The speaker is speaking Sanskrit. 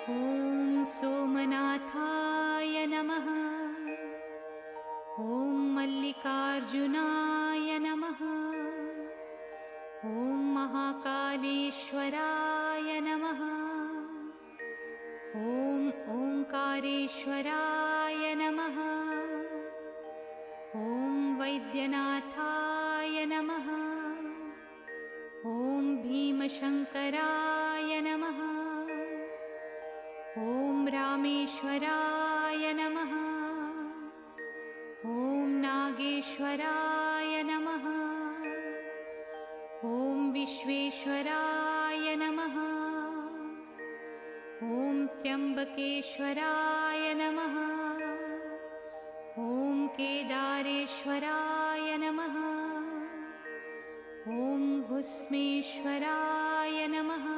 ॐ सोमनाथाय नमः। ॐ मल्लिकार्जुनाय नमः। ॐ महाकालेश्वराय नमः। ॐ ओंकारेश्वराय नमः। ॐ वैद्यनाथाय नमः। ॐ भीमशङ्कराय नमः। ॐ रामेश्वराय नमः। ॐ नागेश्वराय नमः। ॐ विश्वेश्वराय नमः। ॐ त्र्यम्बकेश्वराय नमः। ॐ केदारेश्वराय नमः। ॐ भुस्मेश्वराय नमः।